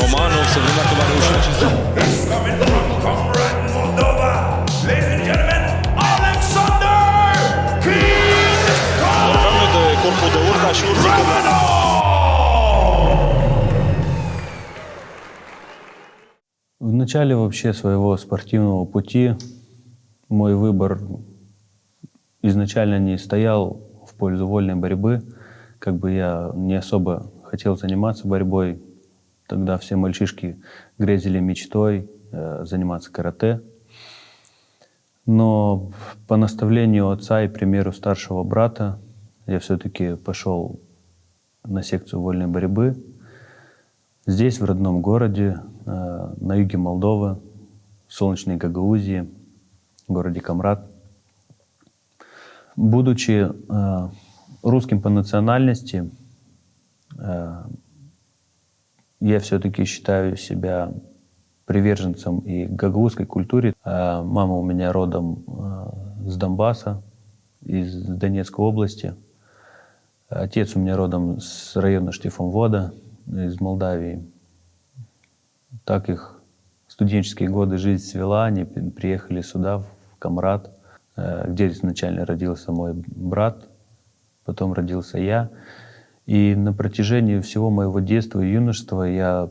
Romanov se vymarkovali už na číslo. Напевно, до корпу до урка, шурзика. В начале вообще своего спортивного пути мой выбор изначально не стоял в пользу вольной борьбы. Как бы я не особо хотел заниматься борьбой. Тогда все мальчишки грезили мечтой заниматься карате. Но по наставлению отца и примеру старшего брата я все-таки пошел на секцию вольной борьбы. Здесь, в родном городе, на юге Молдовы, в солнечной Гагаузии, в городе Камрат. Будучи русским по национальности, я все-таки считаю себя приверженцем и гагаузской культуре. Мама у меня родом с Донбасса, из Донецкой области. Отец у меня родом с района Штефанвода, из Молдавии. Так их студенческие годы жизнь свела, они приехали сюда, в Камрат, где изначально родился мой брат, потом родился я. И на протяжении всего моего детства и юношества я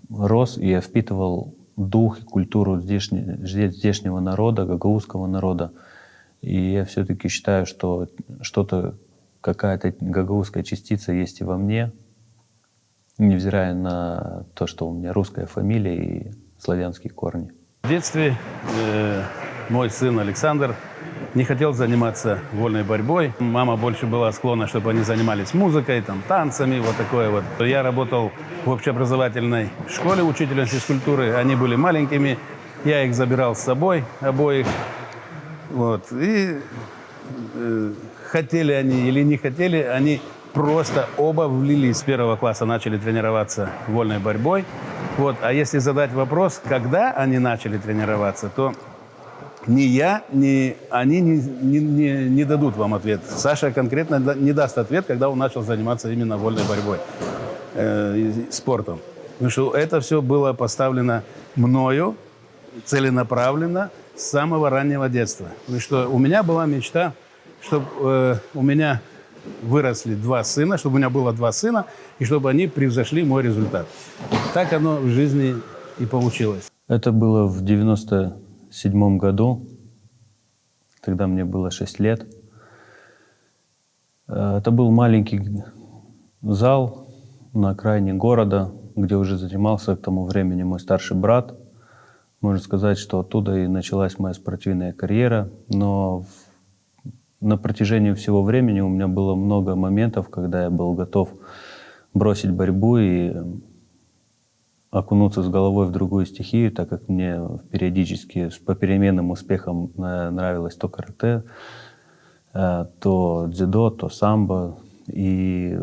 рос, и я впитывал дух и культуру здешнего народа, гагаузского народа. И я все-таки считаю, что что-то, какая-то гагаузская частица есть и во мне, невзирая на то, что у меня русская фамилия и славянские корни. В детстве мой сын Александр не хотел заниматься вольной борьбой. Мама больше была склонна, чтобы они занимались музыкой, там, танцами, вот такое вот. Я работал в общеобразовательной школе учителем физкультуры. Они были маленькими, я их забирал с собой, обоих. Вот. И хотели они или не хотели, они просто оба влились с первого класса, начали тренироваться вольной борьбой. Вот. А если задать вопрос, когда они начали тренироваться, то ни я, ни они не дадут вам ответ. Саша конкретно не даст ответ, когда он начал заниматься именно вольной борьбой, спортом. Потому что это все было поставлено мною целенаправленно с самого раннего детства. Потому что у меня была мечта, чтобы у меня выросли два сына, чтобы у меня было два сына, и чтобы они превзошли мой результат. Так оно в жизни и получилось. Это было в 1997 году, тогда мне было 6 лет. Это был маленький зал на окраине города, где уже занимался к тому времени мой старший брат. Можно сказать, что оттуда и началась моя спортивная карьера, но на протяжении всего времени у меня было много моментов, когда я был готов бросить борьбу и окунуться с головой в другую стихию, так как мне периодически с попеременным успехом нравилось то карате, то дзюдо, то самбо. И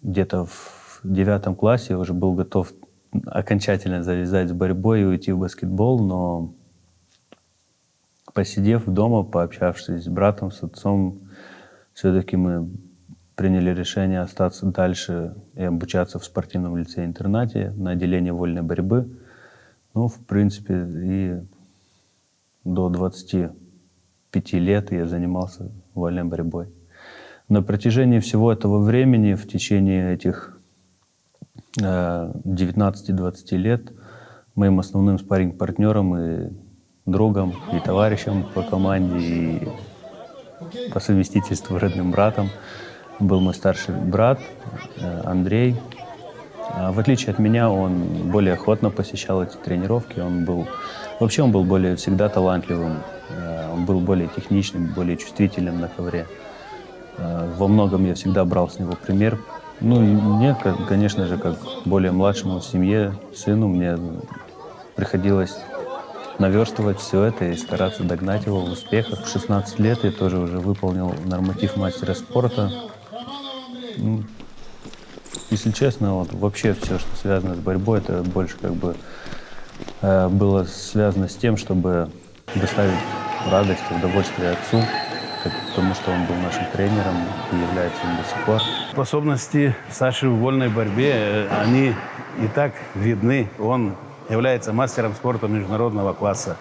где-то в 9 классе я уже был готов окончательно завязать с борьбой и уйти в баскетбол, но посидев дома, пообщавшись с братом, с отцом, все-таки мы приняли решение остаться дальше и обучаться в спортивном лицее-интернате на отделении вольной борьбы. Ну, в принципе, и до 25 лет я занимался вольной борьбой. На протяжении всего этого времени, в течение этих 19-20 лет, моим основным спарринг-партнером и другом, и товарищем по команде, и по совместительству родным братом был мой старший брат Андрей. В отличие от меня, он более охотно посещал эти тренировки. Он был более всегда талантливым, он был более техничным, более чувствительным на ковре. Во многом я всегда брал с него пример. Ну и мне, конечно же, как более младшему в семье, сыну, мне приходилось наверстывать все это и стараться догнать его в успехах. В 16 лет я тоже уже выполнил норматив мастера спорта. Ну, если честно, вот вообще все, что связано с борьбой, это больше как бы было связано с тем, чтобы доставить радость, удовольствие отцу. потому что он был нашим тренером и является им до сих пор. Способности Саши в вольной борьбе, они и так видны. Он является мастером спорта международного класса.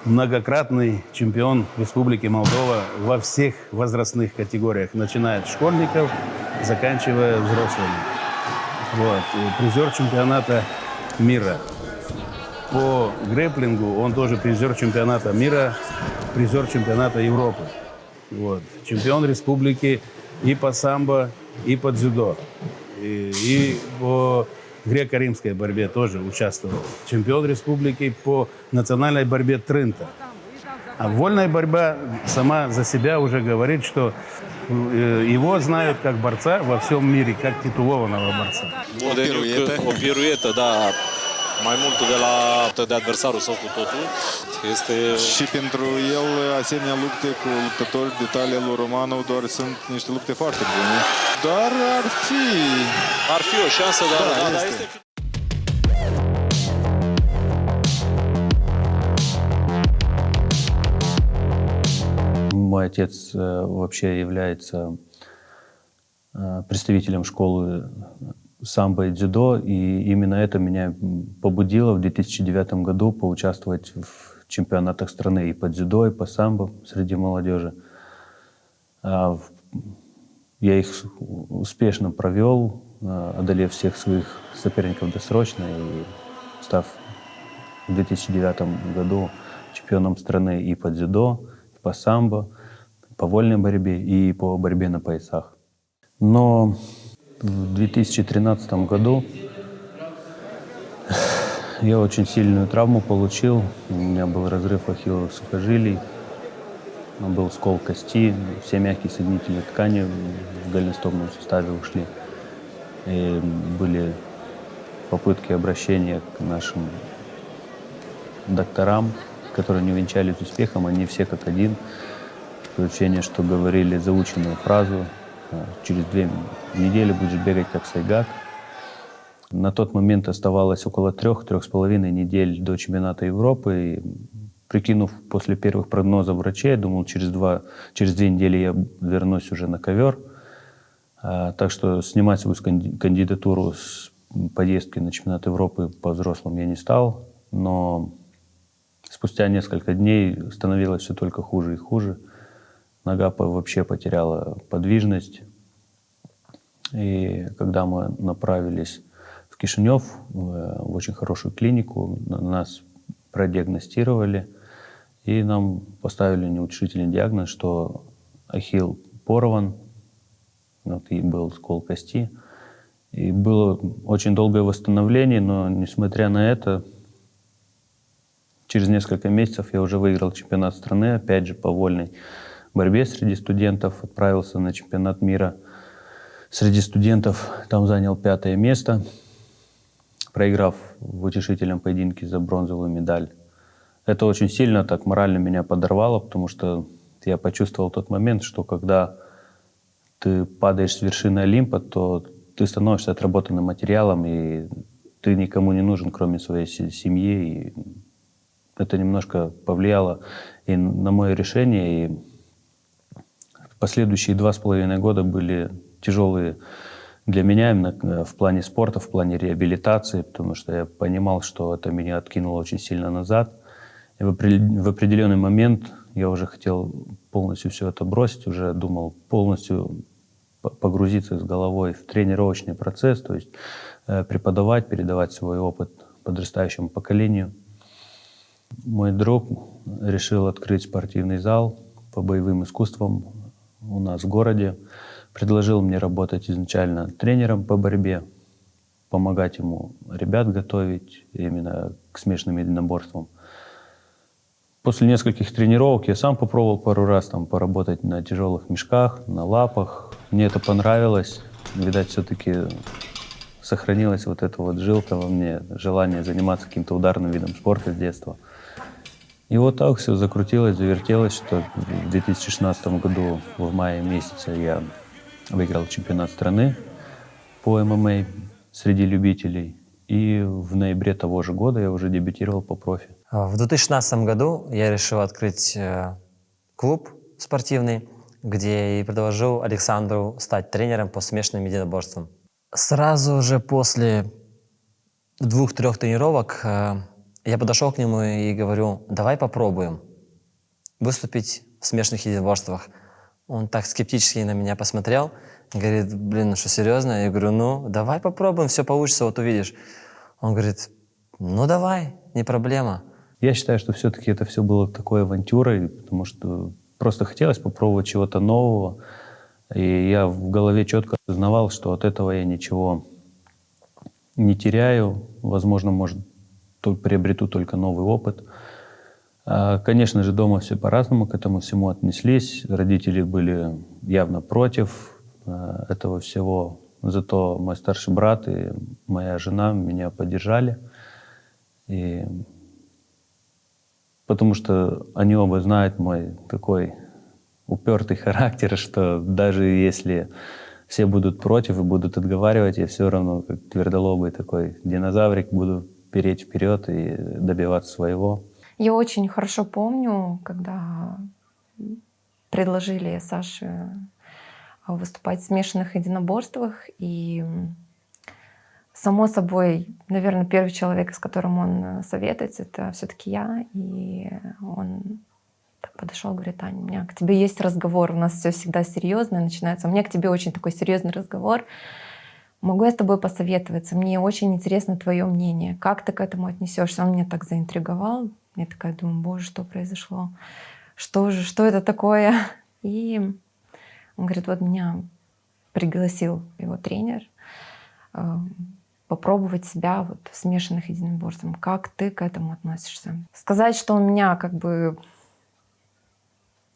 Многократный чемпион Республики Молдова во всех возрастных категориях, начиная от школьников, заканчивая взрослыми. Вот. Призер чемпионата мира. По грэпплингу он тоже призер чемпионата мира, призер чемпионата Европы. Вот. Чемпион республики и по самбо, и по дзюдо. И по греко-римской борьбе тоже участвовал. Чемпион республики по национальной борьбе Тринта. А вольная борьба сама за себя уже говорит, что его знают как борца во всем мире, как титулованного борца. O piruetă, da, mai mult de adversarul său cu totul. Este... Și pentru el, asemenea lupte cu luptători de talia lui Romanov doar sunt niște lupte foarte bune. Dar Ar fi o șansă, dar Da, este... Мой отец вообще является представителем школы самбо и дзюдо, и именно это меня побудило в 2009 году поучаствовать в чемпионатах страны и по дзюдо, и по самбо среди молодежи. Я их успешно провел, одолев всех своих соперников досрочно и став в 2009 году чемпионом страны и по дзюдо, и по самбо, по вольной борьбе и по борьбе на поясах. Но в 2013 году я очень сильную травму получил. У меня был разрыв ахилловых сухожилий, был скол кости, все мягкие соединительные ткани в голеностопном суставе ушли. И были попытки обращения к нашим докторам, которые не увенчались успехом. Они все как один. Исключение, что говорили заученную фразу: через 2 недели будешь бегать как сайгак. На тот момент оставалось около 3-3,5 недель до чемпионата Европы. И, прикинув после первых прогнозов врачей, я думал, через 2 недели я вернусь уже на ковер. Так что снимать свою кандидатуру с поездки на чемпионат Европы по взрослым я не стал. Но спустя несколько дней становилось все только хуже и хуже. Нога вообще потеряла подвижность. И когда мы направились в Кишинев, в очень хорошую клинику, нас продиагностировали, и нам поставили неутешительный диагноз, что ахилл порван, и был скол кости. И было очень долгое восстановление, но, несмотря на это, через несколько месяцев я уже выиграл чемпионат страны, опять же, по вольной борьбе среди студентов, отправился на чемпионат мира среди студентов, там занял 5-е место, проиграв в утешительном поединке за бронзовую медаль. Это очень сильно так морально меня подорвало, потому что я почувствовал тот момент, что когда ты падаешь с вершины Олимпа, то ты становишься отработанным материалом, и ты никому не нужен, кроме своей семьи. И это немножко повлияло и на мое решение. И последующие 2,5 года были тяжелые для меня именно в плане спорта, в плане реабилитации, потому что я понимал, что это меня откинуло очень сильно назад. И в определенный момент я уже хотел полностью все это бросить, уже думал полностью погрузиться с головой в тренировочный процесс, то есть преподавать, передавать свой опыт подрастающему поколению. Мой друг решил открыть спортивный зал по боевым искусствам у нас в городе. Предложил мне работать изначально тренером по борьбе, помогать ему ребят готовить именно к смешанным единоборствам. После нескольких тренировок я сам попробовал пару раз там поработать на тяжелых мешках, на лапах. Мне это понравилось. Видать, все-таки сохранилась вот эта вот жилка во мне, желание заниматься каким-то ударным видом спорта с детства. И вот так все закрутилось, завертелось, что в 2016 году в мае месяце я выиграл чемпионат страны по ММА среди любителей. И в ноябре того же года я уже дебютировал по профи. В 2016 году я решил открыть клуб спортивный. где и предложил Александру стать тренером по смешанным единоборствам. Сразу же после 2-3 тренировок я подошел к нему и говорю: давай попробуем выступить в смешанных единоборствах. Он так скептически на меня посмотрел, говорит: блин, ну что, серьезно? Я говорю: ну, давай попробуем, все получится, вот увидишь. Он говорит: ну давай, не проблема. Я считаю, что все-таки это все было такой авантюрой, потому что просто хотелось попробовать чего-то нового. И я в голове четко осознавал, что от этого я ничего не теряю. Возможно, может, приобрету только новый опыт. Конечно же, дома все по-разному к этому всему отнеслись. Родители были явно против этого всего. Зато мой старший брат и моя жена меня поддержали. И потому что они оба знают мой такой упертый характер, что даже если все будут против и будут отговаривать, я все равно, как твердолобый такой динозаврик, буду переть вперед и добиваться своего. Я очень хорошо помню, когда предложили Саше выступать в смешанных единоборствах, и само собой, наверное, первый человек, с которым он советуется, это все-таки я. И он так подошел, говорит: Аня, у меня к тебе есть разговор, у нас все всегда серьезно начинается. У меня к тебе очень такой серьезный разговор. Могу я с тобой посоветоваться? Мне очень интересно твое мнение. Как ты к этому отнесешься? Он меня так заинтриговал. Я такая думаю: боже, что произошло? Что это такое? И он говорит: вот меня пригласил его тренер попробовать себя вот в смешанных единоборствах. Как ты к этому относишься? Сказать, что он меня как бы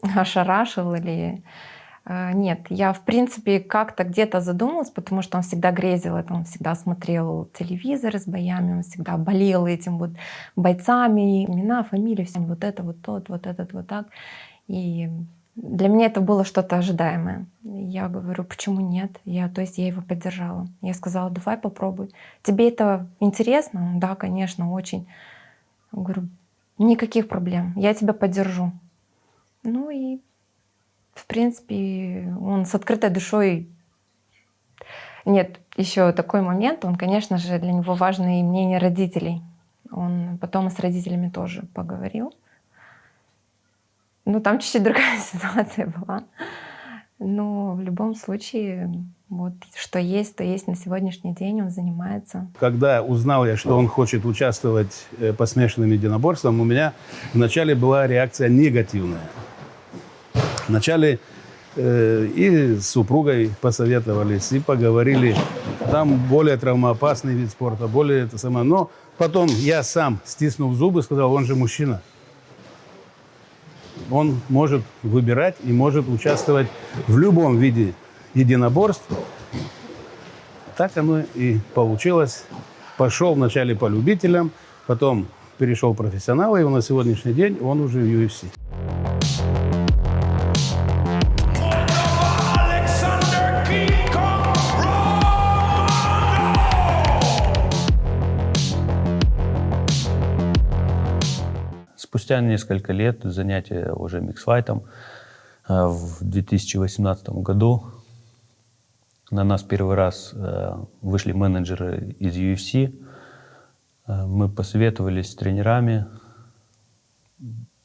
ошарашил или... Нет, я, в принципе, как-то где-то задумалась, потому что он всегда грезил это, он всегда смотрел телевизор с боями, он всегда болел этим вот бойцами, имена, фамилии, всем вот это, вот тот, вот этот, вот так. И для меня это было что-то ожидаемое. Я говорю: почему нет? То есть я его поддержала. Я сказала: давай попробуй. Тебе это интересно? Да, конечно, очень. Я говорю: никаких проблем, я тебя поддержу. Ну и в принципе, он с открытой душой. Нет, еще такой момент, он, конечно же, для него важно и мнение родителей. Он потом с родителями тоже поговорил. Ну, там чуть-чуть другая ситуация была. Но в любом случае, вот что есть, то есть на сегодняшний день он занимается. Когда узнал я, что он хочет участвовать по смешанным единоборствам, у меня вначале была реакция негативная. Вначале и с супругой посоветовались, и поговорили. Там более травмоопасный вид спорта, более это самое. Но потом я сам, стиснув зубы, сказал: он же мужчина. Он может выбирать и может участвовать в любом виде единоборств. Так оно и получилось. Пошел вначале по любителям, потом перешел в профессионалы, и на сегодняшний день он уже в UFC. Спустя несколько лет занятия уже миксфайтом в 2018 году на нас первый раз вышли менеджеры из UFC. Мы посоветовались с тренерами,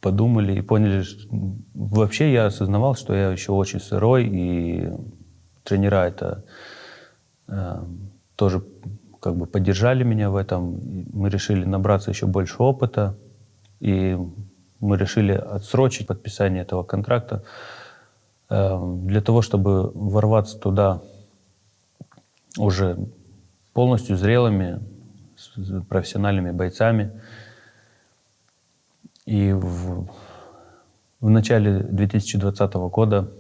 подумали и поняли, что вообще я осознавал, что я еще очень сырой, и тренера это тоже как бы поддержали меня в этом. Мы решили набраться еще больше опыта. И мы решили отсрочить подписание этого контракта для того, чтобы ворваться туда уже полностью зрелыми, с профессиональными бойцами. И в начале 2020 года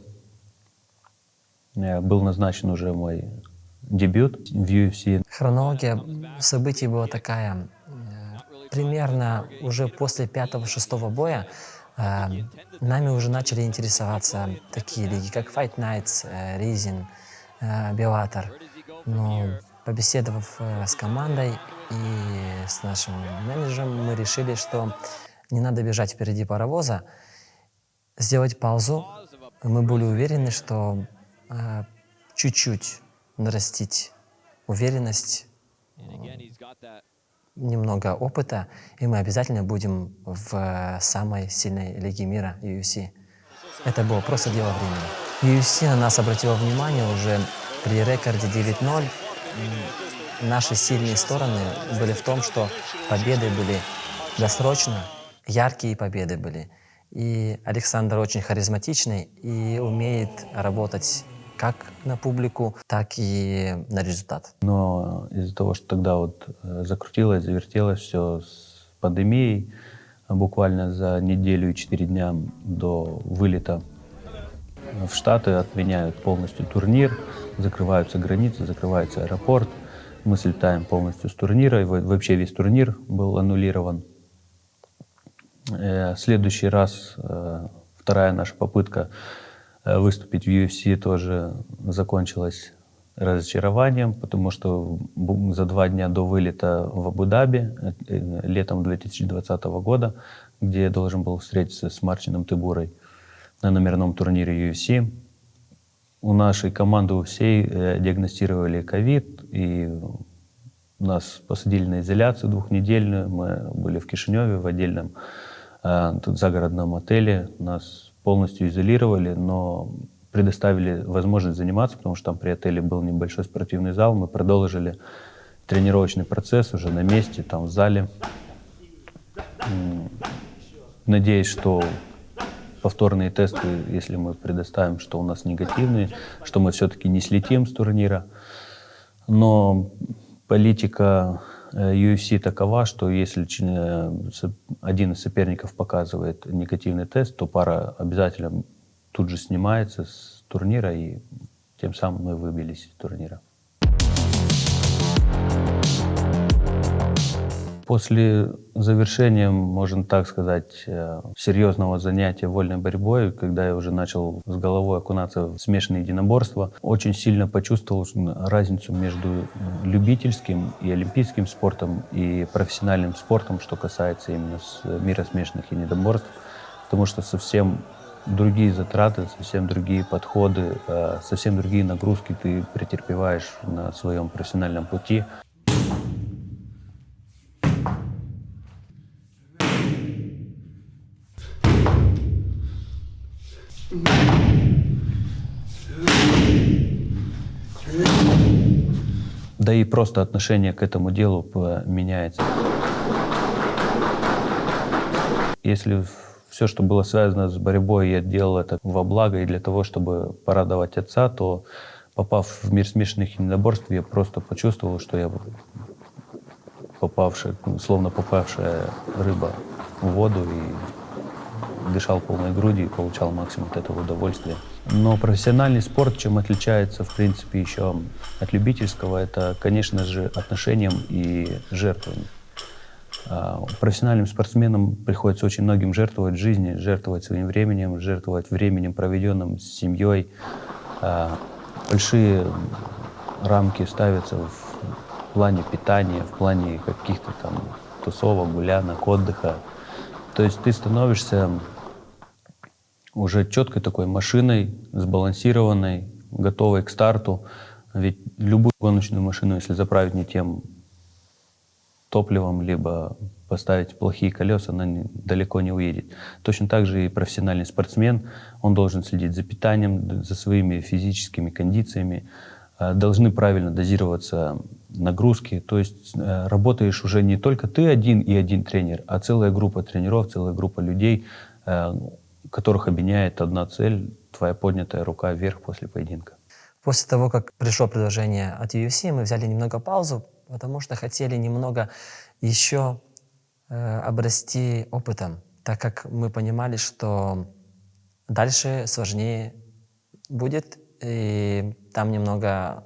был назначен уже мой дебют в UFC. Хронология событий была такая. Примерно уже после 5-6 боя нами уже начали интересоваться такие лиги, как Fight Nights, Rizin, Bellator. Но побеседовав с командой и с нашим менеджером, мы решили, что не надо бежать впереди паровоза, сделать паузу мы были уверены, что чуть-чуть нарастить уверенность, немного опыта, и мы обязательно будем в самой сильной лиге мира UFC. Это было просто дело времени. UFC на нас обратило внимание уже при рекорде 9-0. Наши сильные стороны были в том, что победы были досрочно, яркие победы были. И Александр очень харизматичный и умеет работать как на публику, так и на результат. Но из-за того, что тогда вот закрутилось, завертелось все с пандемией, буквально за неделю и 4 дня до вылета в Штаты отменяют полностью турнир, закрываются границы, закрывается аэропорт. Мы слетаем полностью с турнира, и вообще весь турнир был аннулирован. Следующий раз, вторая наша попытка выступить в UFC тоже закончилась разочарованием, потому что за 2 дня до вылета в Абу-Даби, летом 2020 года, где я должен был встретиться с Мартином Тебурой на номерном турнире UFC, у нашей команды у всей диагностировали ковид, и нас посадили на изоляцию 2-недельную. Мы были в Кишиневе в отдельном тут загородном отеле. Нас полностью изолировали, но предоставили возможность заниматься, потому что там при отеле был небольшой спортивный зал. Мы продолжили тренировочный процесс уже на месте, там в зале. Надеюсь, что повторные тесты, если мы предоставим, что у нас негативные, что мы все-таки не слетим с турнира. Но политика UFC такова, что если один из соперников показывает негативный тест, то пара обязательно тут же снимается с турнира, и тем самым мы выбились из турнира. После завершения, можно так сказать, серьезного занятия вольной борьбой, когда я уже начал с головой окунаться в смешанные единоборства, очень сильно почувствовал разницу между любительским и олимпийским спортом и профессиональным спортом, что касается именно мира смешанных единоборств, потому что совсем другие затраты, совсем другие подходы, совсем другие нагрузки ты претерпеваешь на своем профессиональном пути. Да и просто отношение к этому делу меняется. Если все, что было связано с борьбой, я делал это во благо и для того, чтобы порадовать отца, то, попав в мир смешанных единоборств, я просто почувствовал, что я словно попавшая рыба в воду, и дышал полной грудью и получал максимум от этого удовольствия. Но профессиональный спорт, чем отличается, в принципе, еще от любительского, это, конечно же, отношением и жертвами. Профессиональным спортсменам приходится очень многим жертвовать жизнью, жертвовать своим временем, жертвовать временем, проведенным с семьей. Большие рамки ставятся в плане питания, в плане каких-то там тусовок, гулянок, отдыха. То есть ты становишься уже четкой такой машиной, сбалансированной, готовой к старту. Ведь любую гоночную машину, если заправить не тем топливом, либо поставить плохие колеса, она далеко не уедет. Точно так же и профессиональный спортсмен, он должен следить за питанием, за своими физическими кондициями, должны правильно дозироваться нагрузки. То есть работаешь уже не только ты один и один тренер, а целая группа тренеров, целая группа людей, которых объединяет одна цель — твоя поднятая рука вверх после поединка. После того, как пришло предложение от UFC, мы взяли немного паузу, потому что хотели немного еще обрасти опытом, так как мы понимали, что дальше сложнее будет, и там немного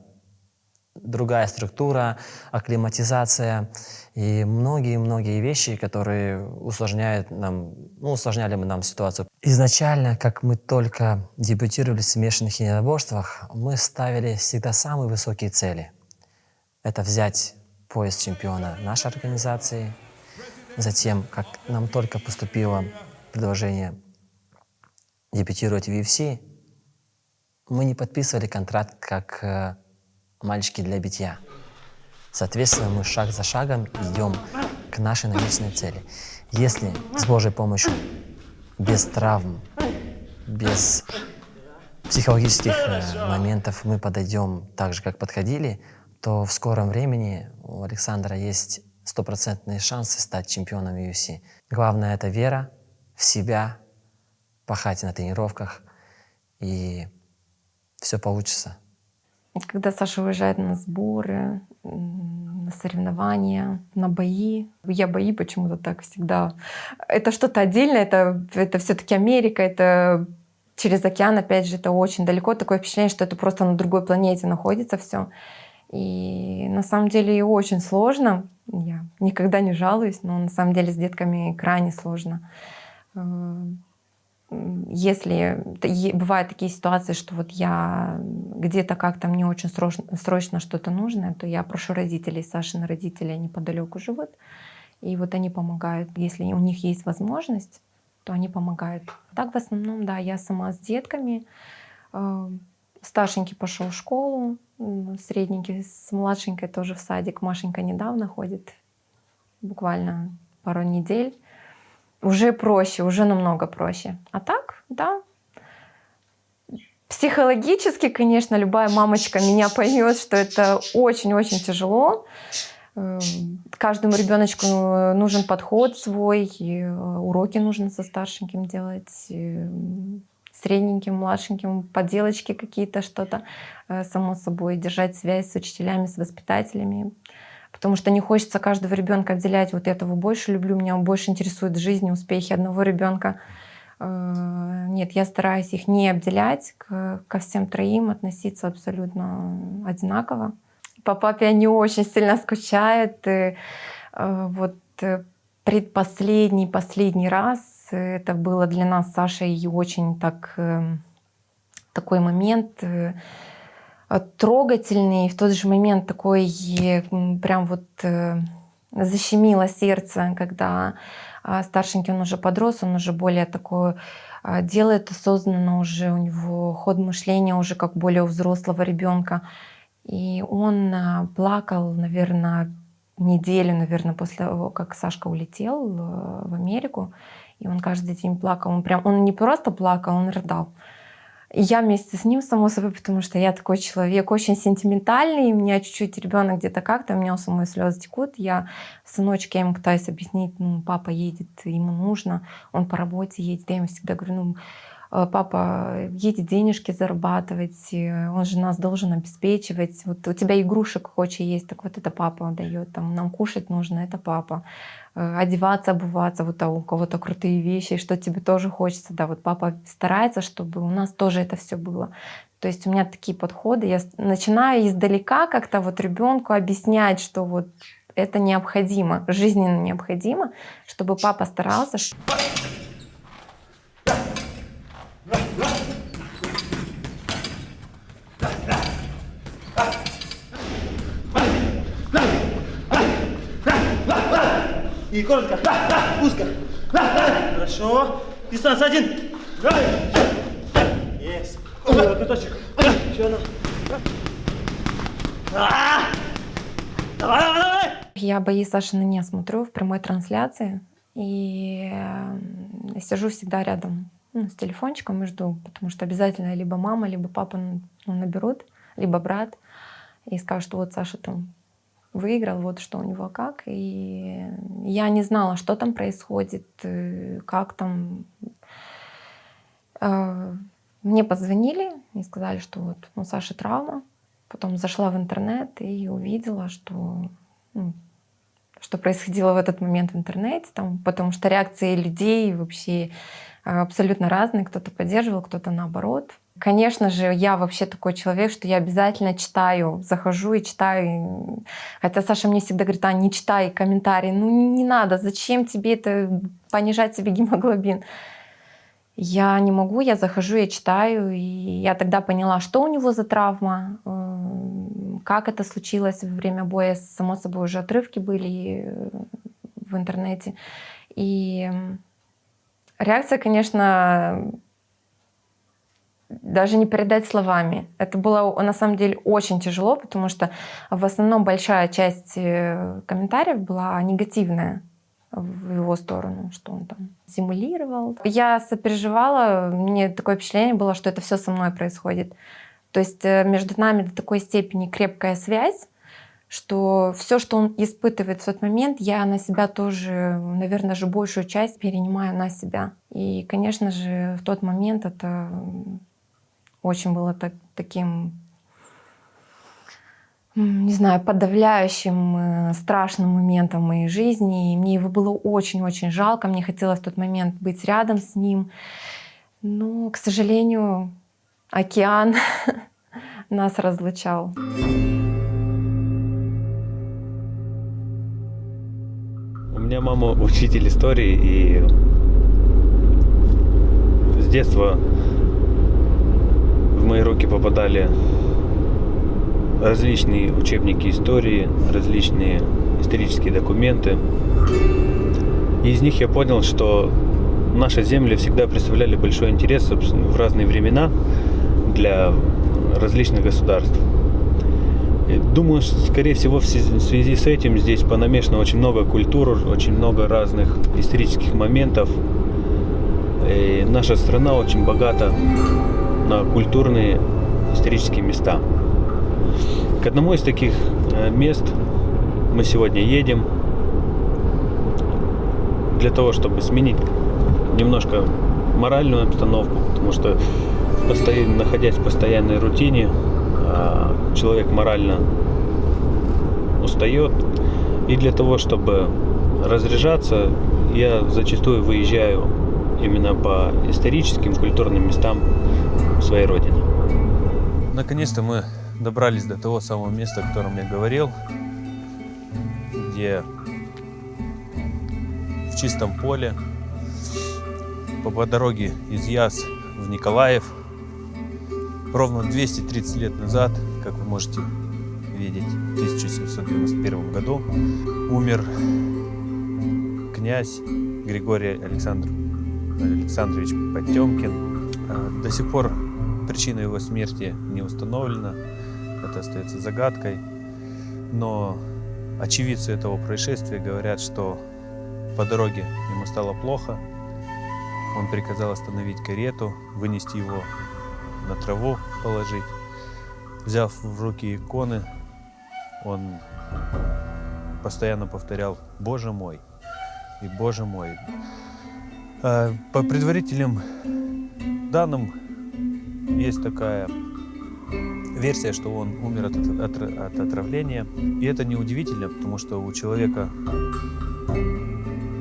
другая структура, акклиматизация и многие-многие вещи, которые усложняли нам ситуацию. Изначально, как мы только дебютировали в смешанных единоборствах, мы ставили всегда самые высокие цели. Это взять пояс чемпиона нашей организации. Затем, как нам только поступило предложение дебютировать в UFC, мы не подписывали контракт как мальчики для битья. Соответственно, мы шаг за шагом идем к нашей намеченной цели. Если с Божьей помощью, без травм, без психологических моментов мы подойдем так же, как подходили, то в скором времени у Александра есть стопроцентные шансы стать чемпионом UFC. Главное — это вера в себя, пахать на тренировках, и все получится. Когда Саша уезжает на сборы, на соревнования, на бои, я бои почему-то так всегда. Это что-то отдельное, это все-таки Америка, это через океан, опять же, это очень далеко. Такое впечатление, что это просто на другой планете находится все. И на самом деле и очень сложно. Я никогда не жалуюсь, но на самом деле с детками крайне сложно. Если бывают такие ситуации, что вот я где-то как-то мне очень срочно что-то нужно, то я прошу родителей, Сашины родители неподалеку живут, и вот они помогают. Если у них есть возможность, то они помогают. Так в основном, да, я сама с детками. Старшенький пошел в школу, средненький с младшенькой тоже в садик. Машенька недавно ходит, буквально пару недель. Уже проще, уже намного проще. А так, да. Психологически, конечно, любая мамочка меня поймет, что это очень-очень тяжело. Каждому ребеночку нужен подход свой, уроки нужно со старшеньким делать, средненьким, младшеньким, поделочки какие-то, что-то, само собой, держать связь с учителями, с воспитателями. Потому что не хочется каждого ребенка отделять. Вот этого больше люблю, меня больше интересует жизнь, успехи одного ребенка. Нет, я стараюсь их не обделять, ко всем троим относиться абсолютно одинаково. По папе они очень сильно скучают. И вот последний раз это было для нас с Сашей очень такой момент трогательный, в тот же момент такой прям вот защемило сердце, когда старшенький, он уже подрос, он уже более такое делает осознанно, уже у него ход мышления уже как более у взрослого ребенка. И он плакал, наверное, неделю, наверное, после того, как Сашка улетел в Америку. И он каждый день плакал. Он не просто плакал, он рыдал. И я вместе с ним, само собой, потому что я такой человек очень сентиментальный, у меня чуть-чуть ребенок где-то как-то, у меня у самой слезы текут. Сыночке, я ему пытаюсь объяснить, папа едет, ему нужно, он по работе едет. Я ему всегда говорю, папа едет денежки зарабатывать, он же нас должен обеспечивать. Вот у тебя игрушек куча есть, так вот это папа дает. Там, нам кушать нужно, это папа. Одеваться, обуваться, вот у кого-то крутые вещи, что тебе тоже хочется. Да, вот папа старается, чтобы у нас тоже это все было. То есть у меня такие подходы. Я начинаю издалека как-то вот ребенку объяснять, что вот это необходимо, жизненно необходимо, чтобы папа старался. И коротко, узко. Хорошо. Дистанция 1. Есть. Пяточек. Еще одна. Давай. Я бои Сашины не смотрю в прямой трансляции. И сижу всегда рядом с телефончиком и жду, потому что обязательно либо мама, либо папа наберут, либо брат, и скажут, что вот Саша там выиграл, вот что у него как. И я не знала, что там происходит, как там. Мне позвонили и сказали, что вот у Саши травма. Потом зашла в интернет и увидела, что происходило в этот момент в интернете, там, потому что реакции людей вообще абсолютно разные. Кто-то поддерживал, кто-то наоборот. Конечно же, я вообще такой человек, что я обязательно читаю, захожу и читаю. Хотя Саша мне всегда говорит, не читай комментарии, не надо, зачем тебе это, понижать себе гемоглобин. Я не могу, я захожу, я читаю, и я тогда поняла, что у него за травма, как это случилось во время боя. Само собой, уже отрывки были в интернете. И реакция, конечно, даже не передать словами. Это было на самом деле очень тяжело, потому что в основном большая часть комментариев была негативная в его сторону, что он там симулировал. Я сопереживала, мне такое впечатление было, что это все со мной происходит. То есть между нами до такой степени крепкая связь, что все, что он испытывает в тот момент, я на себя тоже, наверное, же большую часть перенимаю на себя. И, конечно же, в тот момент это очень было таким, не знаю, подавляющим, страшным моментом в моей жизни. И мне его было очень-очень жалко. Мне хотелось в тот момент быть рядом с ним. Но, к сожалению, океан нас разлучал. У меня мама учитель истории, и с детства в мои руки попадали различные учебники истории, различные исторические документы. И из них я понял, что наши земли всегда представляли большой интерес в разные времена для различных государств. И думаю, что, скорее всего, в связи с этим здесь понамешано очень много культур, очень много разных исторических моментов. И наша страна очень богата на культурные исторические места. К одному из таких мест мы сегодня едем для того, чтобы сменить немножко моральную обстановку, потому что, находясь в постоянной рутине, человек морально устает. И для того, чтобы разряжаться, я зачастую выезжаю именно по историческим, культурным местам своей родины. Наконец-то мы добрались до того самого места, о котором я говорил, где в чистом поле по дороге из Яс в Николаев ровно 230 лет назад, как вы можете видеть, в 1791 году умер князь Григорий Александрович Потемкин. До сих пор причина его смерти не установлена, это остается загадкой, но очевидцы этого происшествия говорят, что по дороге ему стало плохо, он приказал остановить карету, вынести его на траву, положить. Взяв в руки иконы, он постоянно повторял «Боже мой» и «Боже мой». По предварительным данным есть такая версия, что он умер от отравления. И это неудивительно, потому что у человека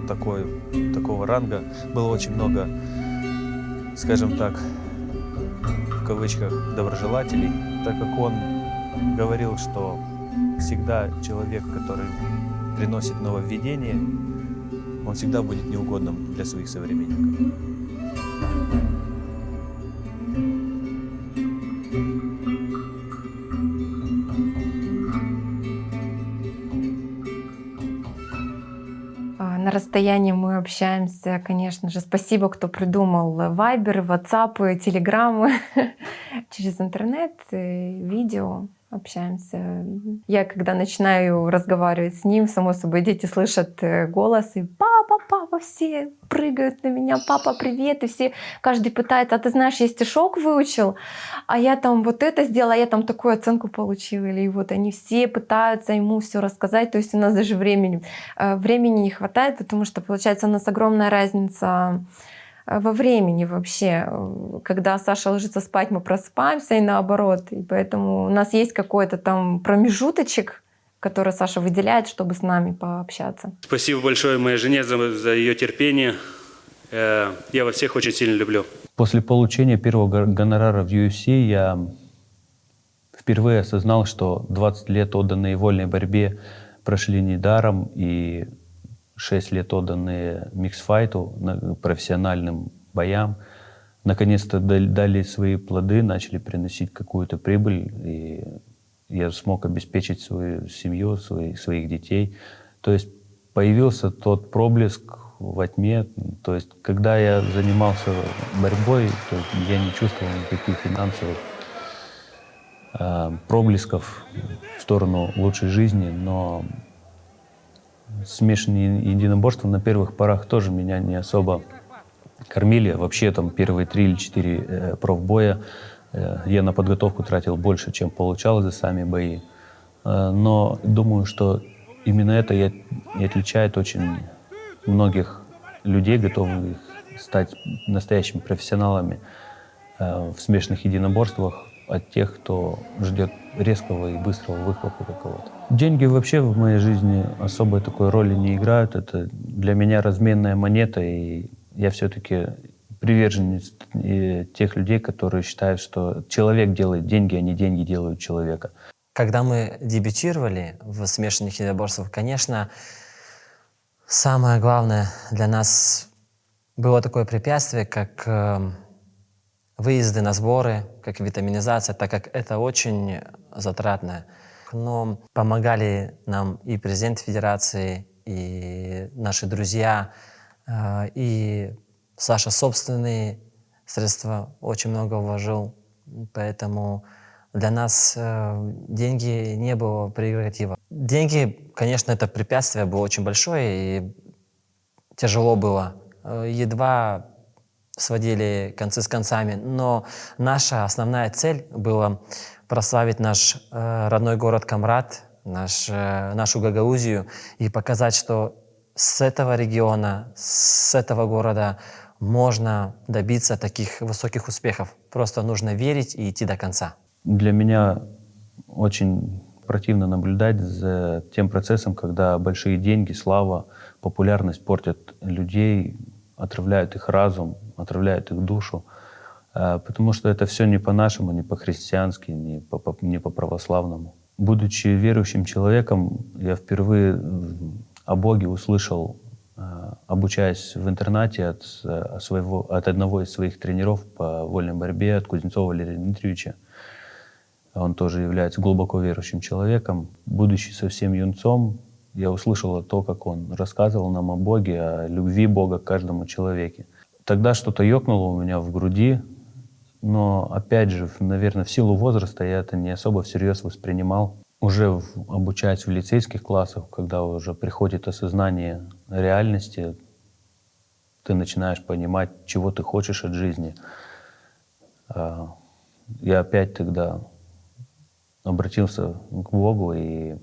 такого ранга было очень много, скажем так, в кавычках, доброжелателей, так как он говорил, что всегда человек, который приносит нововведение, он всегда будет неугодным для своих современников. На расстоянии мы общаемся, конечно же. Спасибо, кто придумал вайберы, ватсапы, телеграммы. Через интернет, видео общаемся. Я, когда начинаю разговаривать с ним, само собой, дети слышат голос, и «Папа, папа!» все прыгают на меня, «Папа, привет!» И все, каждый пытается, «А ты знаешь, я стишок выучил, а я там вот это сделала, а я там такую оценку получила». Или вот они все пытаются ему все рассказать, то есть у нас даже времени не хватает, потому что, получается, у нас огромная разница во времени вообще. Когда Саша ложится спать, мы просыпаемся и наоборот. И поэтому у нас есть какой-то там промежуточек, который Саша выделяет, чтобы с нами пообщаться. Спасибо большое моей жене за ее терпение. Я вас всех очень сильно люблю. После получения первого гонорара в UFC я впервые осознал, что 20 лет, отданные вольной борьбе, прошли недаром, и 6 лет, отданные миксфайту, профессиональным боям, наконец-то дали свои плоды, начали приносить какую-то прибыль, и я смог обеспечить свою семью, своих детей. То есть появился тот проблеск во тьме. То есть, когда я занимался борьбой, то я не чувствовал никаких финансовых проблесков в сторону лучшей жизни, но смешанные единоборства на первых порах тоже меня не особо кормили. Вообще там первые 3 или 4 профбоя я на подготовку тратил больше, чем получал за сами бои. Но думаю, что именно это и отличает очень многих людей, готовых стать настоящими профессионалами в смешанных единоборствах, от тех, кто ждет резкого и быстрого выхлопа какого-то. Деньги вообще в моей жизни особой такой роли не играют. Это для меня разменная монета, и я все-таки приверженец тех людей, которые считают, что человек делает деньги, а не деньги делают человека. Когда мы дебютировали в смешанных единоборствах, конечно, самое главное для нас было такое препятствие, как выезды на сборы, как витаминизация, так как это очень затратно. Но помогали нам и президент федерации, и наши друзья, и Саша собственные средства очень много вложил, поэтому для нас деньги не было прерогатива. Деньги, конечно, это препятствие было очень большое, и тяжело было. Едва сводили концы с концами, но наша основная цель была прославить наш родной город Камрад, нашу Гагаузию, и показать, что с этого региона, с этого города можно добиться таких высоких успехов. Просто нужно верить и идти до конца. Для меня очень противно наблюдать за тем процессом, когда большие деньги, слава, популярность портят людей, отравляют их разум, отравляют их душу, потому что это все не по-нашему, не по-христиански, не по-православному. Будучи верующим человеком, я впервые о Боге услышал, обучаясь в интернате от одного из своих тренеров по вольной борьбе, от Кузнецова Валерия Дмитриевича. Он тоже является глубоко верующим человеком. Будучи совсем юнцом, я услышал то, как он рассказывал нам о Боге, о любви Бога к каждому человеке. Тогда что-то ёкнуло у меня в груди, но, опять же, наверное, в силу возраста я это не особо всерьез воспринимал. Уже обучаясь в лицейских классах, когда уже приходит осознание реальности, ты начинаешь понимать, чего ты хочешь от жизни. Я опять тогда обратился к Богу, и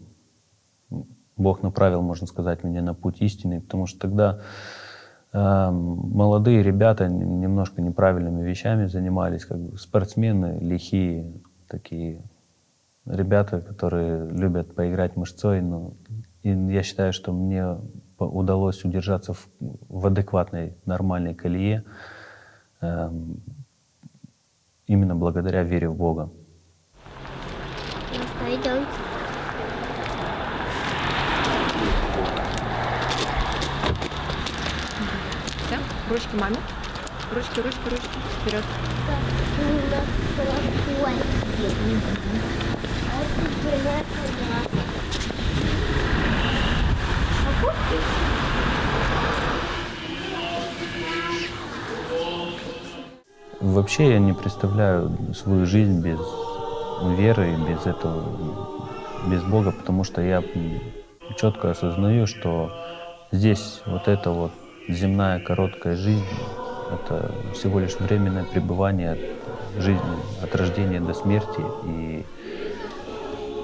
Бог направил, можно сказать, меня на путь истины, потому что тогда молодые ребята немножко неправильными вещами занимались, как бы спортсмены, лихие, такие ребята, которые любят поиграть мышцой. И я считаю, что мне удалось удержаться в адекватной, нормальной колее именно благодаря вере в Бога. Пойдем. Все? Ручки маме. Ручки, ручки, ручки. Вперед. Вообще я не представляю свою жизнь без веры, без Бога, потому что я четко осознаю, что здесь вот эта вот земная короткая жизнь — это всего лишь временное пребывание от жизни, от рождения до смерти. И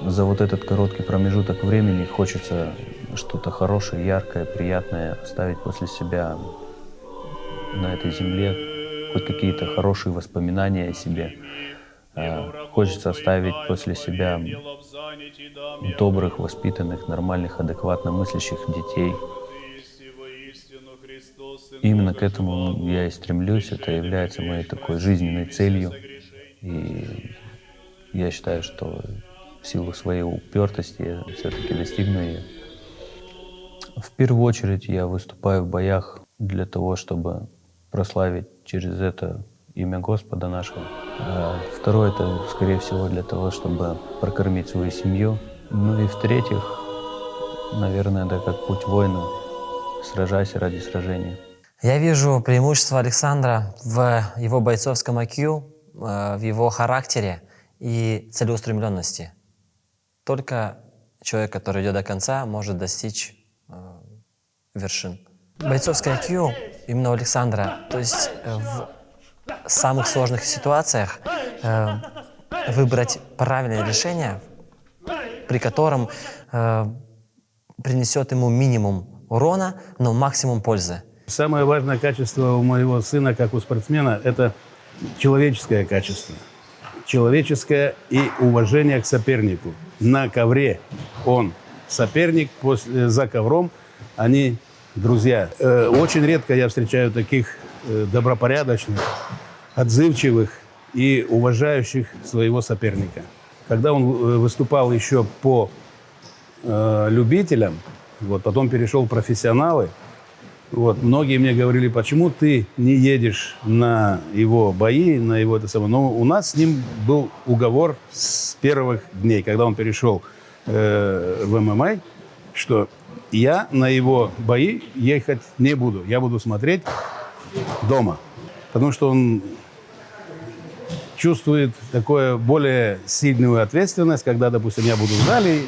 за вот этот короткий промежуток времени хочется что-то хорошее, яркое, приятное оставить после себя на этой земле, хоть какие-то хорошие воспоминания о себе. Хочется оставить после себя добрых, воспитанных, нормальных, адекватно мыслящих детей. Именно к этому я и стремлюсь. Это является моей такой жизненной целью. И я считаю, что в силу своей упертости я все-таки достигну ее. В первую очередь я выступаю в боях для того, чтобы прославить через это имя Господа нашего. Второе — это, скорее всего, для того, чтобы прокормить свою семью. Ну и в-третьих, наверное, это как путь воина. сражайся ради сражения. Я вижу преимущество Александра в его бойцовском IQ, в его характере и целеустремленности. Только человек, который идет до конца, может достичь вершин. Бойцовское IQ именно у Александра, то есть в самых сложных ситуациях выбрать правильное решение, при котором принесет ему минимум урона, но максимум пользы. Самое важное качество у моего сына, как у спортсмена, это человеческое качество. Человеческое и уважение к сопернику. На ковре он соперник, за ковром они друзья. Очень редко я встречаю таких добропорядочных, отзывчивых и уважающих своего соперника. Когда он выступал еще по любителям, вот, потом перешел в профессионалы, вот, многие мне говорили, почему ты не едешь на его бои, на его это самое. Но у нас с ним был уговор с первых дней, когда он перешел в ММА, что я на его бои ехать не буду. Я буду смотреть дома. Потому что он чувствует такую более сильную ответственность, когда, допустим, я буду в зале.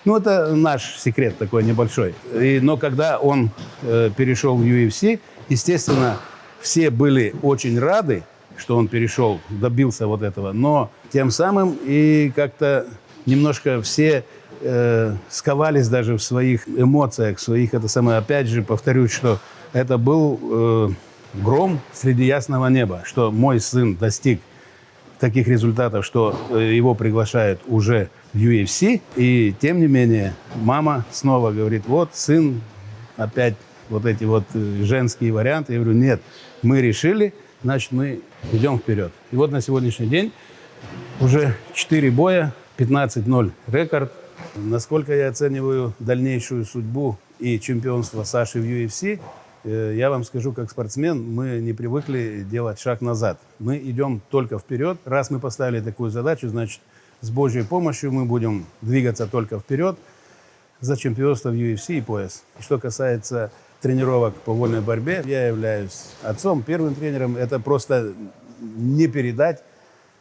Ну, это наш секрет такой небольшой. Но когда он перешел в UFC, естественно, все были очень рады, что он перешел, добился вот этого. Но тем самым и как-то немножко все сковались даже в своих эмоциях, в своих, это самое, опять же, повторюсь, что это был гром среди ясного неба, что мой сын достиг таких результатов, что его приглашают уже в UFC. И тем не менее, мама снова говорит, вот сын, опять вот эти вот женские варианты. Я говорю, нет, мы решили, значит, мы идем вперед. И вот на сегодняшний день уже 4 боя, 15-0 рекорд. Насколько я оцениваю дальнейшую судьбу и чемпионство Саши в UFC, я вам скажу, как спортсмен, мы не привыкли делать шаг назад. Мы идем только вперед. Раз мы поставили такую задачу, значит, с Божьей помощью мы будем двигаться только вперед за чемпионство в UFC и пояс. Что касается тренировок по вольной борьбе, я являюсь отцом, первым тренером. Это просто не передать.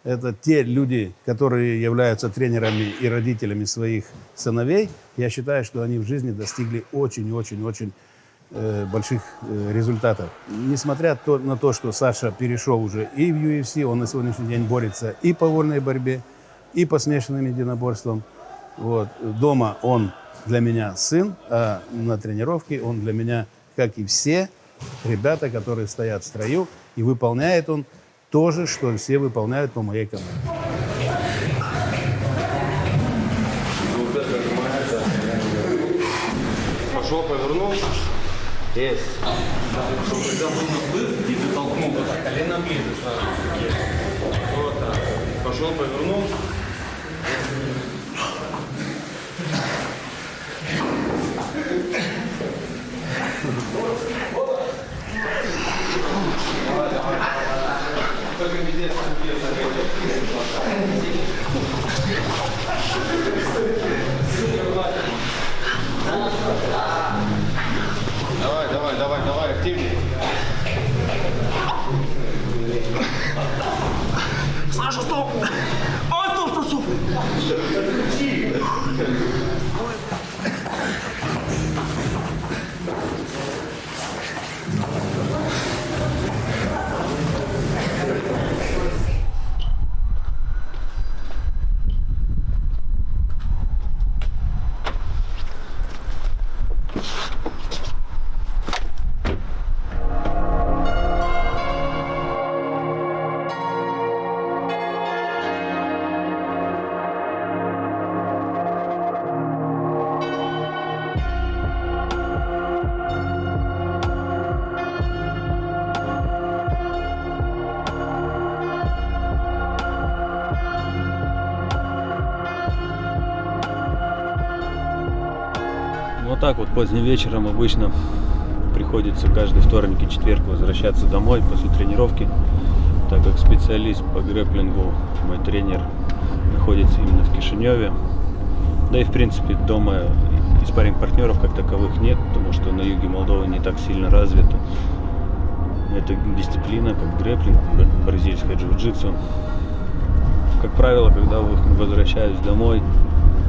Это те люди, которые являются тренерами и родителями своих сыновей. Я считаю, что они в жизни достигли очень-очень-очень больших результатов. Несмотря на то, что Саша перешел уже и в UFC, он на сегодняшний день борется и по вольной борьбе, и по смешанным единоборствам. Вот. Дома он для меня сын, а на тренировке он для меня, как и все ребята, которые стоят в строю, и выполняет он то же, что все выполняют по моей команде. Пошел, повернул. Есть. Когда был наплыв, и ты толкнул вот так, коленом ближе сразу. Вот так. Пошел, повернул. Давай, активнее. Саша, стоп! Ой, стоп! Вот так вот поздним вечером обычно приходится каждый вторник и четверг возвращаться домой после тренировки, так как специалист по грэпплингу, мой тренер, находится именно в Кишиневе. Да и в принципе дома И спарринг-партнеров как таковых нет, потому что на юге Молдовы не так сильно развито. Это дисциплина, как грэпплинг, бразильское джиу-джитсу. Как правило, когда возвращаюсь домой,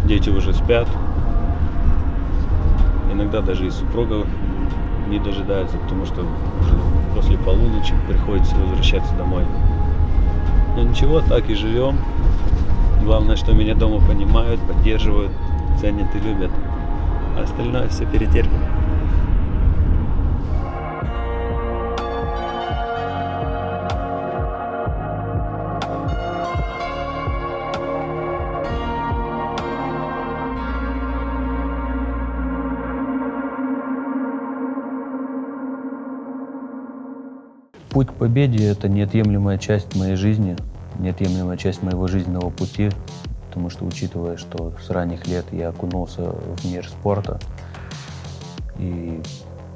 дети уже спят. Иногда даже и супруга не дожидается, потому что уже после полуночи приходится возвращаться домой. Но ничего, так и живем. Главное, что меня дома понимают, поддерживают, ценят и любят. А остальное все перетерпим. Путь к победе – это неотъемлемая часть моей жизни, неотъемлемая часть моего жизненного пути, потому что, учитывая, что с ранних лет я окунулся в мир спорта, и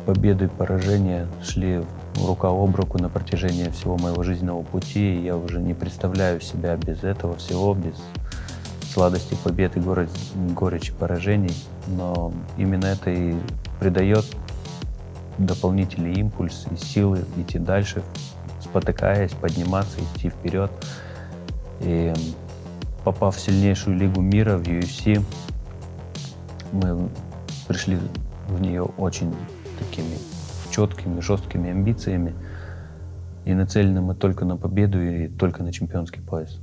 победы и поражения шли рука об руку на протяжении всего моего жизненного пути, и я уже не представляю себя без этого всего, без сладости побед и горечи поражений, но именно это и придает дополнительный импульс и силы идти дальше, спотыкаясь, подниматься, идти вперед. И попав в сильнейшую лигу мира, в UFC, мы пришли в нее очень такими четкими, жесткими амбициями, и нацелены мы только на победу и только на чемпионский пояс.